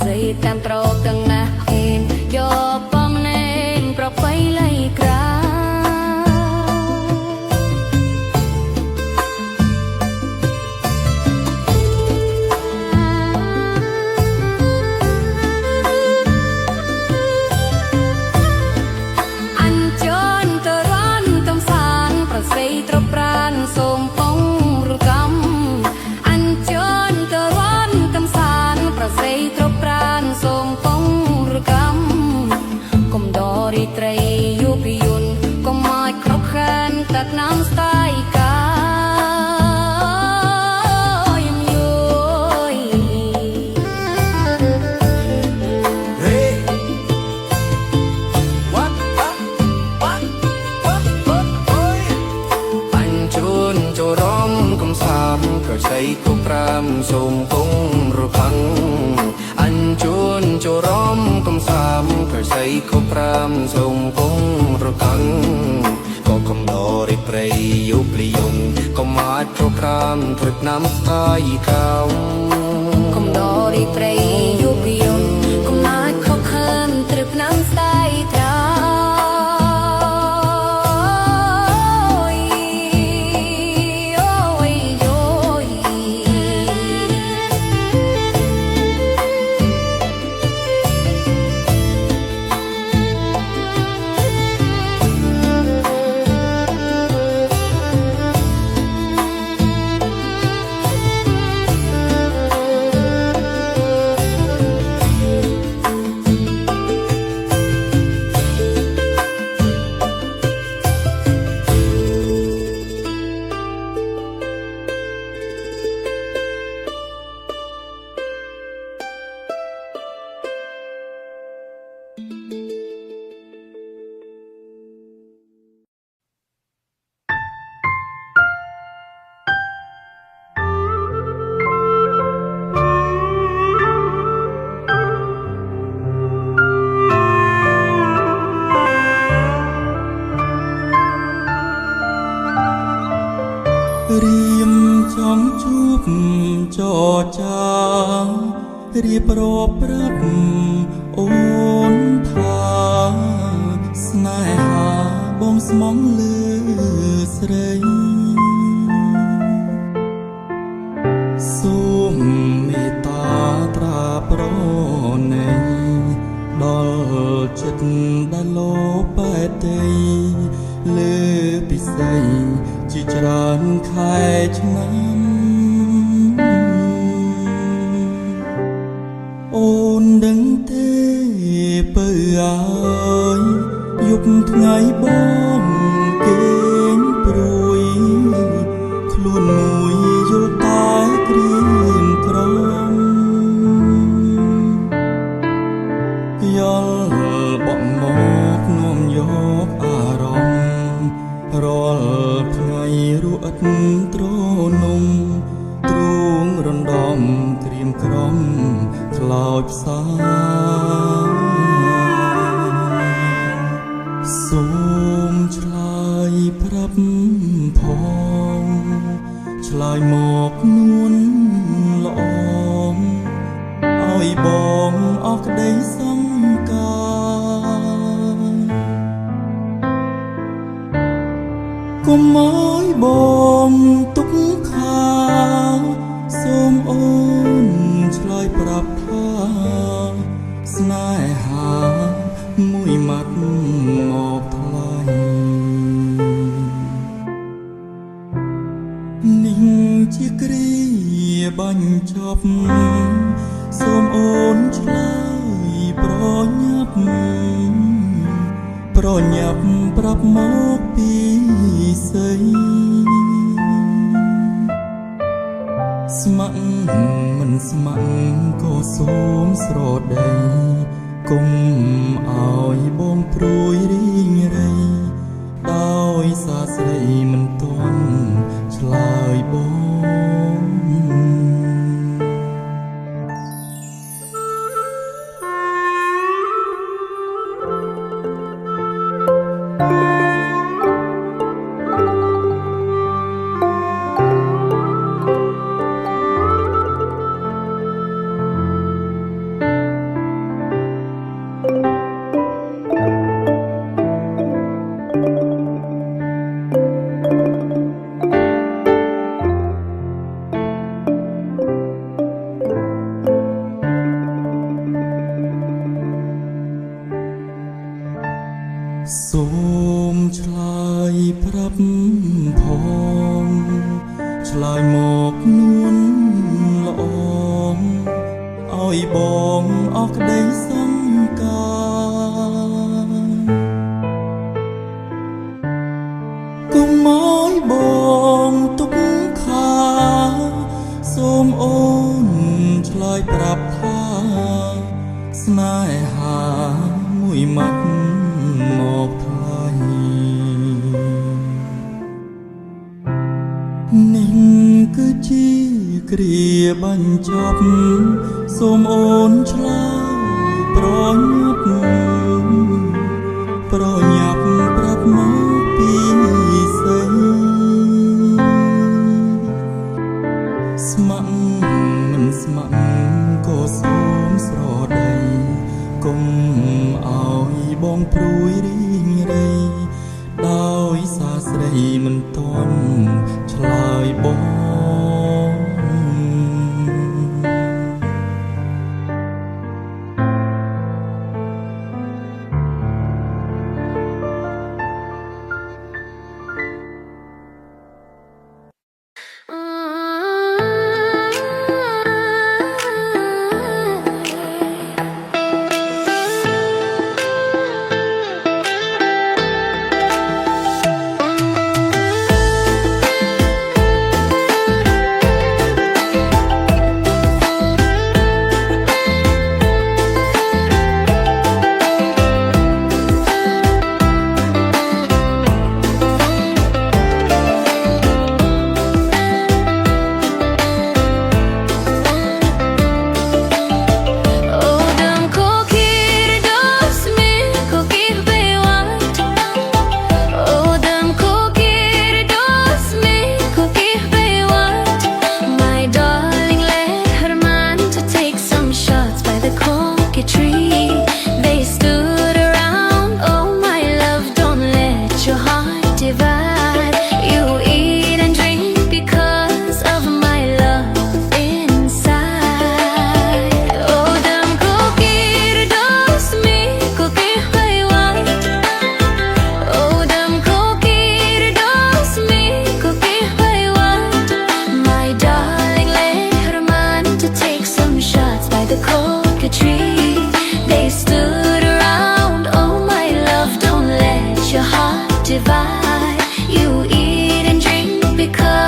ស្រីតាមត្រកទាំងណាអេនយកបំណែនប្របីលៃក្រាน้ำสไตล์กายมยุยเฮ้วัดอันจุนจูร้อมกำสามก็ใช้กุปรามส่งกงรุพังอันจุนจูร้อมกำสามก็ใช้กุปรามส่งกงรุพังก็คำดอริเปรยยุปลิยงก็มาโปรแกรมตรึกน้ำสไตล์เขาคำดอริเปรยยุปลิยงก็มาโปรแกรมตรึกน้ำสไตล์เขาរៀមចំជួបចរចារៀបរាប់ប្រាប់អូនថាស្នេហាបងស្មងលើស្រីសូមមេត្តាត្រាប្រណីដល់ចិត្តដែលលោបែកទេលើពិសីជាច្រើនខែឆ្នាំអូនដឹងទេពើអើយយប់ថ្ងៃបងគេងព្រួយខ្លួនមួយយល់តែក្រៀមក្រំយល់បងមកនាំយកអារម្មណ៍រាល់ថ្ងៃរអិតទ្រនំទ្រូងរំដំក្រៀមក្រំខ្លោចផ្សាសូមឆ្លើយប្រាប់ផងឆ្លើយមកនួនល្អឲ្យបងអស់ក្តីសង្ការកុំឲ្យបងទុកខាសូមអូនឆ្លើយប្រាប់ថាស្នេហាមួយម៉ាត់មកថ្លៃនេះជាគ្រាបាញ់ចប់សូមអូនឆ្លើយប្រញាប់ប្រាប់មកពីស្អីស្ម័គ្រមិនស្ម័គ្រក៏សូមស្រដីកុំឲ្យបងព្រួយរីងរៃដោយសារស្រីមិនទាន់ឆ្លើយបង ក សូមឆ្លើយប្រាប់ផងឆ្លើយមកនួនល្អឲ្យបងអស់ក្តីសង្ការកុំឲ្យបងទុកខាសូមអូនឆ្លើយប្រាប់ថាស្នេហាមួយម៉ាត់មកថ្លៃនេះគឺជាគ្រាបញ្ចប់សូមអូនឆ្លើយប្រញាប់ប្រាប់មកពីស្អីស្ម័គ្រមិនស្ម័គ្រក៏សូមស្រដីកុំឲ្យបងព្រួយរីងរៃដោយសារស្រីមិនតន់ឆ្លើយបង divide. You eat and drink because